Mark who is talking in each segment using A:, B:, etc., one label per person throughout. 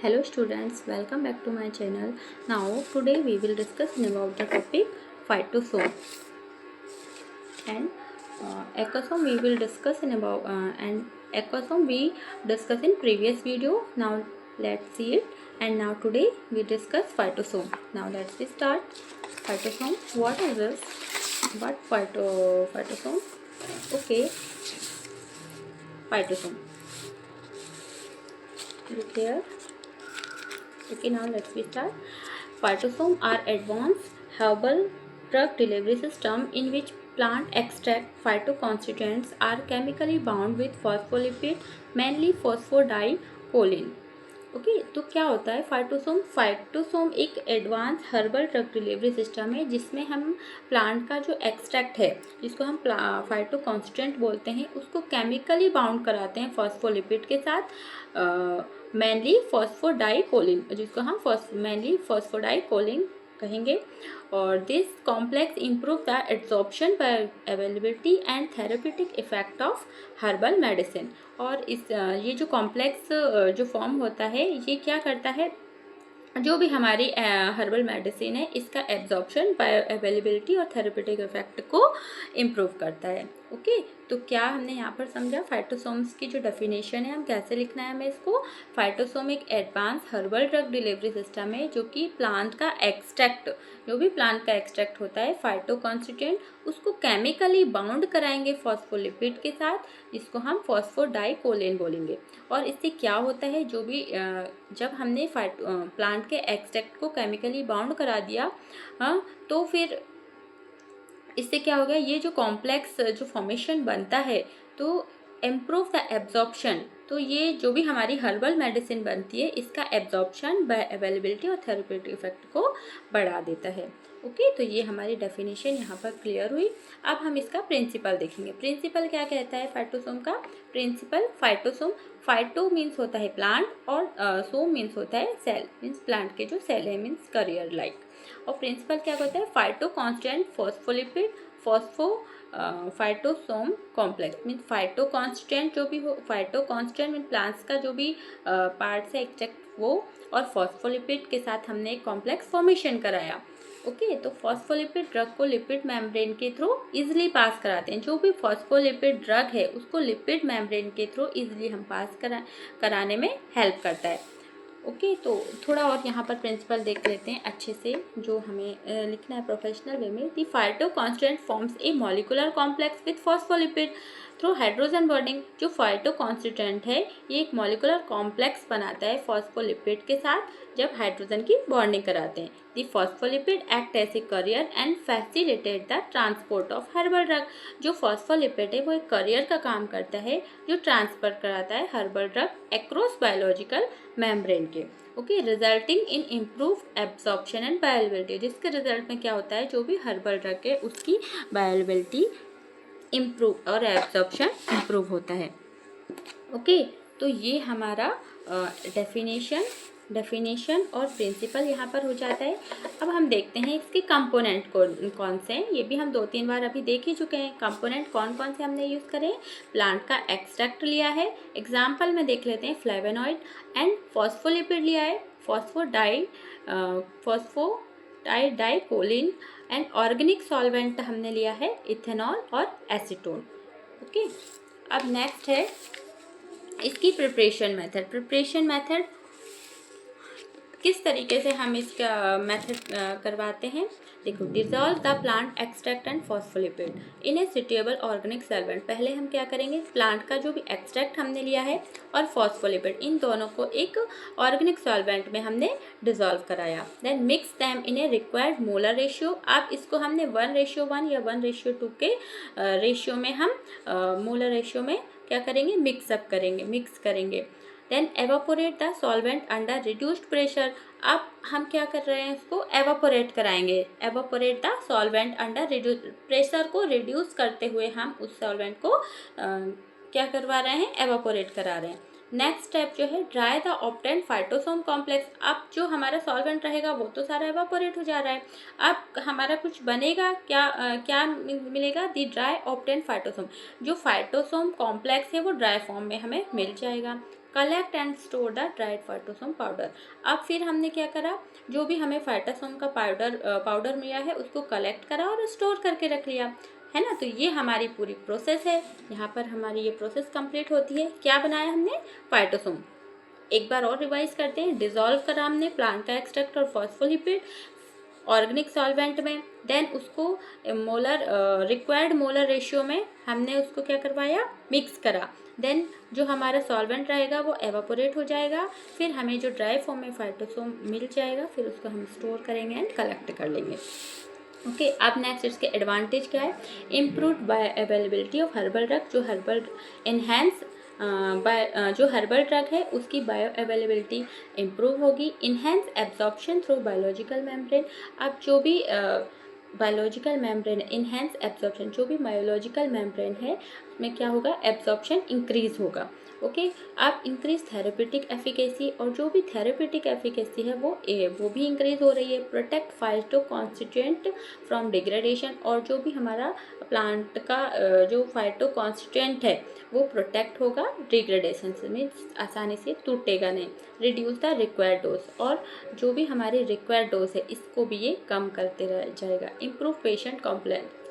A: Hello students, welcome back to my channel. Now today we will discuss about the topic phytosome and ecosome. We will discuss in about and ecosome we discussed in previous video. Now let's see it. And now today we discuss phytosome. Now let's start. Phytosome. What is this? What phytosome? Okay, phytosome. Look here. Okay, now let's start. Phytosome are advanced herbal drug delivery system in which plant extract phytoconstituents are chemically bound with phospholipid, mainly phosphodiecholine. Okay तो क्या होता है फाइटोसोम एक advance herbal drug delivery system है जिसमें हम plant का जो एक्सट्रैक्ट है जिसको हम फाइटो कॉन्स्टेंट बोलते हैं उसको केमिकली बाउंड कराते हैं फॉस्फोलिपिड के साथ मेनली फॉस्फोडाइकोलिन जिसको हम मेनली फॉस्फोडाइकोलिन कहेंगे और this complex improve the absorption availability and therapeutic effect of herbal medicine. और इस ये जो कॉम्प्लेक्स जो फॉर्म होता है ये क्या करता है जो भी हमारी हर्बल मेडिसिन है इसका एब्जॉर्प्शन बायो अवेलेबिलिटी और थेरेप्यूटिक इफेक्ट को इम्प्रूव करता है। ओके तो क्या हमने यहाँ पर समझा फाइटोसोम्स की जो डेफिनेशन है हम कैसे लिखना है हमें इसको। फाइटोसोम एक advance herbal drug delivery system है जो कि प्लांट का एक्सट्रैक्ट जो भी प्लांट का एक्सट्रैक्ट होता है फाइटो कॉन्स्टिट्यूएंट उसको केमिकली बाउंड कराएंगे फॉस्फोलिपिड के साथ जिसको हम फॉस्फोडाइकोलिन बोलेंगे। और इससे क्या होता है जो भी जब हमने प्लांट के एक्सट्रैक्ट को केमिकली बाउंड करा दिया तो फिर इससे क्या हो गया ये जो कॉम्प्लेक्स जो फॉर्मेशन बनता है तो इम्प्रूव द एब्जॉर्प्शन। तो ये जो भी हमारी हर्बल मेडिसिन बनती है इसका एब्जॉर्प्शन बाय अवेलेबिलिटी और थेरेप्यूटिक इफेक्ट को बढ़ा देता है। ओके तो ये हमारी डेफिनेशन यहाँ पर क्लियर हुई। अब हम इसका प्रिंसिपल देखेंगे। प्रिंसिपल क्या कहता है फाइटोसोम का। प्रिंसिपल फाइटोसोम फाइटो मीन्स होता है प्लांट और सोम मीन्स होता है सेल मीन्स प्लांट के जो सेल है मीन्स करियर लाइक। और प्रिंसिपल क्या होता है phyto constant phospholipid phytosome complex means phyto constant जो भी हो फाइटो कॉन्स्टेंट मीन प्लांट्स का जो भी पार्ट है एक्सट्रैक्ट वो और फॉस्फोलिपिड के साथ हमने एक कॉम्प्लेक्स फॉर्मेशन कराया। ओके तो फॉस्फोलिपिड ड्रग को लिपिड मेम्ब्रेन के थ्रू इजीली पास कराते हैं। जो भी फॉस्फोलिपिड ड्रग है उसको लिपिड मेम्ब्रेन के थ्रू इजीली हम पास कराने में हेल्प करता है। ओके तो थोड़ा और यहाँ पर प्रिंसिपल देख लेते हैं अच्छे से जो हमें लिखना है प्रोफेशनल वे में। The phyto constant forms a molecular complex with phospholipid through hydrogen bonding. जो फाइटो कॉन्स्टिट्यूएंट है ये एक मॉलिकुलर कॉम्प्लेक्स बनाता है फॉस्फोलिपिड के साथ जब हाइड्रोजन की बॉन्डिंग कराते हैं। The phospholipid act as a carrier and facilitate the transport of herbal drug. जो फॉस्फोलिपिड है वो एक करियर का काम करता है जो ट्रांसफर कराता है herbal drug across biological membrane के। Okay resulting in improve absorption and bioavailability. जिसके रिजल्ट में क्या होता है जो भी हर्बल ड्रग है उसकी बायोअवेलेबिलिटी इम्प्रूव और एब्जॉर्प्शन इम्प्रूव होता है। ओके तो ये हमारा डेफिनेशन और प्रिंसिपल यहाँ पर हो जाता है। अब हम देखते हैं इसके कंपोनेंट कौन से हैं। ये भी हम 2-3 बार अभी देख ही चुके हैं। कंपोनेंट कौन कौन से हमने यूज़ करे। प्लांट का एक्सट्रैक्ट लिया है एग्जाम्पल में देख लेते हैं फ्लेवेनॉइड एंड फॉस्फोलिपिड लिया है फॉस्फोडाइकोलिन एंड ऑर्गेनिक सॉल्वेंट हमने लिया है इथेनॉल और एसीटोन। ओके अब नेक्स्ट है इसकी प्रिपरेशन मेथड किस तरीके से हम इसका मेथड करवाते हैं। देखो dissolve the plant extract and phospholipid in a suitable organic solvent. पहले हम क्या करेंगे प्लांट का जो भी एक्सट्रैक्ट हमने लिया है और फॉस्फोलिपिड इन दोनों को एक ऑर्गेनिक सॉल्वेंट में हमने डिजॉल्व कराया। Then mix them in a required molar ratio. अब इसको हमने 1:1 या 1:2 के रेशियो में हम मोलर रेशियो में क्या करेंगे मिक्स करेंगे। Then evaporate the solvent under reduced pressure. अब हम क्या कर रहे हैं इसको एवापोरेट कराएंगे। Evaporate the solvent under reduce pressure को रिड्यूस करते हुए हम उस सॉल्वेंट को क्या करवा रहे हैं एवापोरेट करा रहे हैं। नेक्स्ट स्टेप जो है ड्राई द ऑब्टेन्ड फाइटोसोम कॉम्प्लेक्स। अब जो हमारा सॉल्वेंट रहेगा वो तो सारा एवापोरेट हो जा रहा है। अब हमारा कुछ बनेगा क्या मिलेगा दी ड्राई ऑब्टेन्ड फाइटोसोम। जो फाइटोसोम कॉम्प्लेक्स है वो ड्राई फॉर्म में हमें मिल जाएगा। Collect and store the dried phytosome powder. अब फिर हमने क्या करा, जो भी हमें फाइटोसोम का पाउडर मिला है उसको कलेक्ट करा और स्टोर करके रख लिया, है ना। तो ये हमारी पूरी प्रोसेस है। यहाँ पर हमारी ये प्रोसेस कंप्लीट होती है। क्या बनाया हमने, फाइटोसोम। एक बार और रिवाइज करते हैं। डिसॉल्व करा हमने प्लांट का एक्सट्रैक्ट और फॉस्फोलिपिड ऑर्गेनिक सॉल्वेंट में, देन उसको रिक्वायर्ड मोलर रेशियो में हमने उसको क्या करवाया, मिक्स करा। देन जो हमारा सॉल्वेंट रहेगा वो एवापोरेट हो जाएगा, फिर हमें जो ड्राई फॉर्म में फाइटोसोम मिल जाएगा, फिर उसको हम स्टोर करेंगे एंड कलेक्ट कर लेंगे। ओके, अब नेक्स्ट इसके एडवांटेज क्या है। Improved bio availability of herbal drug, जो हर्बल इन्हेंस जो हर्बल ड्रग है उसकी बायो अवेलेबिलिटी इम्प्रूव होगी। Enhance absorption through biological membrane, अब जो भी बायोलॉजिकल मेम्ब्रेन, इन्हेंस एब्जॉर्प्शन, जो भी बायोलॉजिकल मेम्ब्रेन है उसमें क्या होगा, एब्जॉर्प्शन इंक्रीज होगा। ओके, अब इंक्रीज थेरेपेटिक एफिकेसी, और जो भी थेरेपेटिक एफिकेसी है वो भी इंक्रीज हो रही है। Protect phyto constituent from degradation, और जो भी हमारा प्लांट का जो फाइटो कॉन्स्टिट्यूएंट है वो प्रोटेक्ट होगा डिग्रेडेशन से, मीन्स आसानी से टूटेगा नहीं। रिड्यूस द रिक्वायर्ड डोज, और जो भी हमारी रिक्वायर्ड डोज है इसको भी ये कम करते रह जाएगा। इम्प्रूव पेशेंट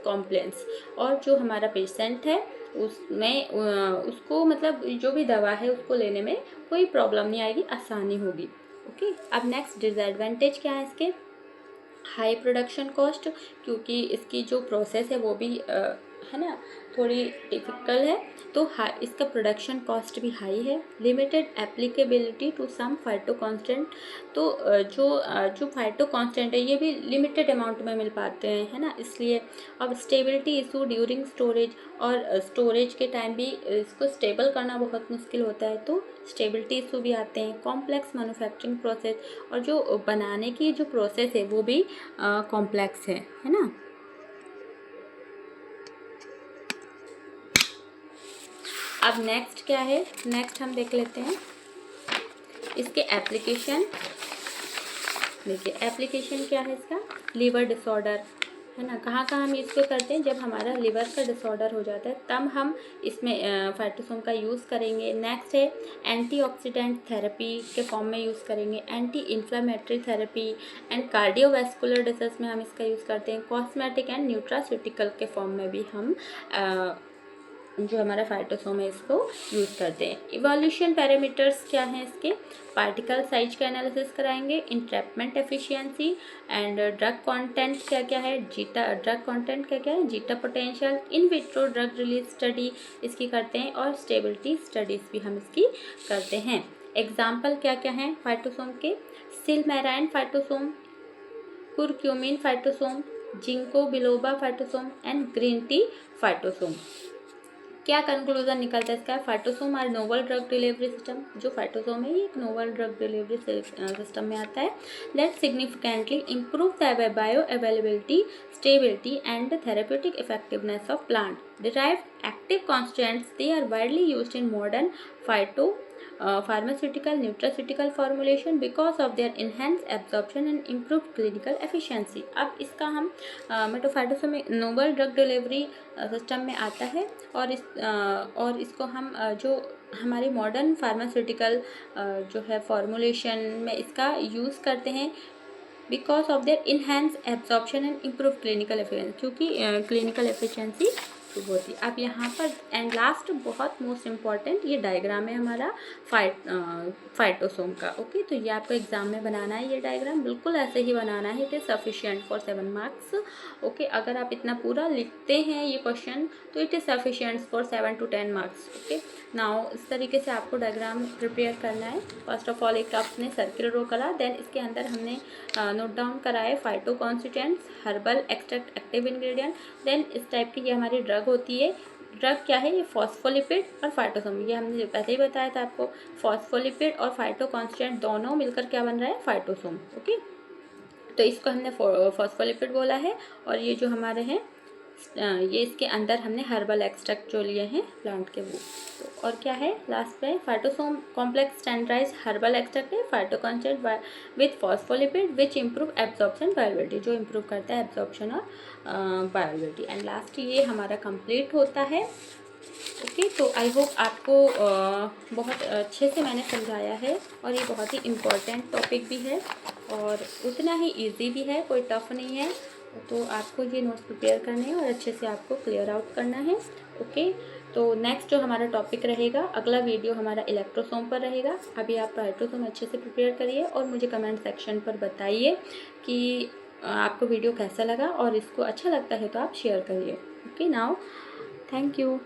A: कॉम्प्लेंस, और जो हमारा पेशेंट है उसमें उसको मतलब जो भी दवा है उसको लेने में कोई प्रॉब्लम नहीं आएगी, आसानी होगी। ओके, अब नेक्स्ट डिसएडवांटेज क्या है इसके, हाई प्रोडक्शन कॉस्ट, क्योंकि इसकी जो प्रोसेस है वो भी है ना थोड़ी डिफिकल्ट है, तो इसका प्रोडक्शन कॉस्ट भी हाई है। Limited applicability to some phyto constant, तो जो फाइटो कॉन्स्टेंट है ये भी लिमिटेड अमाउंट में मिल पाते हैं, है ना, इसलिए। अब स्टेबिलिटी इशू ड्यूरिंग स्टोरेज, और स्टोरेज के टाइम भी इसको स्टेबल करना बहुत मुश्किल होता है, तो स्टेबिलिटी इशू भी आते हैं। कॉम्प्लेक्स मैन्युफैक्चरिंग प्रोसेस, और जो बनाने की जो प्रोसेस है वो भी कॉम्प्लेक्स है ना। अब नेक्स्ट क्या है, नेक्स्ट हम देख लेते हैं इसके एप्लीकेशन। देखिए एप्लीकेशन क्या है इसका, लीवर डिसऑर्डर, है ना। कहाँ कहाँ हम इसको करते हैं, जब हमारा लिवर का डिसऑर्डर हो जाता है तब हम इसमें फाइटोसोम का यूज़ करेंगे। नेक्स्ट है एंटीऑक्सीडेंट थेरेपी के फॉर्म में यूज़ करेंगे। Anti inflammatory therapy and cardiovascular disease में हम इसका यूज़ करते हैं। कॉस्मेटिक एंड न्यूट्रास्यूटिकल के फॉर्म में भी हम जो हमारा फाइटोसोम है इसको यूज़ करते हैं। इवोल्यूशन पैरामीटर्स क्या हैं इसके, पार्टिकल साइज का एनालिसिस कराएंगे। Entrapment efficiency and drug content क्या क्या है, ड्रग कंटेंट क्या क्या है, zeta potential. In vitro drug release study इसकी करते हैं, और स्टेबिलिटी स्टडीज़ भी हम इसकी करते हैं। एग्जाम्पल क्या क्या हैं फाइटोसोम के, silymarin phytosome, curcumin phytosome, ginkgo biloba phytosome and green tea phytosome. क्या कंक्लूजन निकलता है इसका, phytosome are novel drug delivery system, जो फाइटोसोम है ये एक नोवल ड्रग डिलीवरी सिस्टम में आता है। That significantly improve the bioavailability, stability and therapeutic effectiveness of plant derived active constituents. They are widely used in modern phyto pharmaceutical nutraceutical formulation because of their enhanced absorption and improved clinical efficiency। अब इसका हम मेटोफाइटोसोम में Nobel drug delivery system में आता है, और इसको हम जो हमारी मॉडर्न फार्मास्यूटिकल जो है फॉर्मुलेशन में इसका यूज़ करते हैं because of their enhance absorption and improve clinical efficiency, क्योंकि क्लिनिकल एफिशिएंसी होती है। अब यहाँ पर एंड लास्ट बहुत मोस्ट इम्पॉर्टेंट ये डायग्राम है हमारा फाइटोसोम का। ओके, तो ये आपको एग्जाम में बनाना है, ये डायग्राम बिल्कुल ऐसे ही बनाना है। It is sufficient for 7 marks. Okay, अगर आप इतना पूरा लिखते हैं ये क्वेश्चन तो it is sufficient for 7 to 10 marks. Okay, now इस तरीके से आपको डायग्राम प्रिपेयर करना है। फर्स्ट ऑफ ऑल एक आपने सर्किल ड्रॉ करा, देन इसके अंदर हमने नोट डाउन करा है phyto constituents, herbal extract, active ingredient. Then इस टाइप की ये हमारी ड्रग होती है। ड्रग क्या है, ये फॉस्फोलिपिड और फाइटोसोम, ये हमने पहले ही बताया था आपको। फॉस्फोलिपिड और फाइटो कॉन्स्टिट्यूएंट दोनों मिलकर क्या बन रहा है, फाइटोसोम। ओके, तो इसको हमने फॉस्फोलिपिड बोला है, और ये जो हमारे हैं ये इसके अंदर हमने हर्बल एक्सट्रैक्ट जो लिए हैं प्लांट के वो। तो और क्या है लास्ट में, फाइटोसोम कॉम्प्लेक्स स्टैंडर्डाइज हर्बल एक्सट्रैक्ट है, phyto constituent with phospholipid which improve absorption bioavailability, जो इम्प्रूव करता है एब्जॉर्प्शन और बायोअवेलेबिलिटी। एंड लास्ट ये हमारा कंप्लीट होता है ओके, तो आई होप आपको बहुत अच्छे से मैंने समझाया है, और ये बहुत ही इम्पोर्टेंट टॉपिक भी है और उतना ही इजी भी है, कोई टफ नहीं है। तो आपको ये नोट्स प्रिपेयर करने हैं और अच्छे से आपको क्लियर आउट करना है। ओके, तो नेक्स्ट जो हमारा टॉपिक रहेगा, अगला वीडियो हमारा इलेक्ट्रोसोम पर रहेगा। अभी आप पार्टोसोम अच्छे से प्रिपेयर करिए और मुझे कमेंट सेक्शन पर बताइए कि आपको वीडियो कैसा लगा, और इसको अच्छा लगता है तो आप शेयर करिए। Okay, now thank you.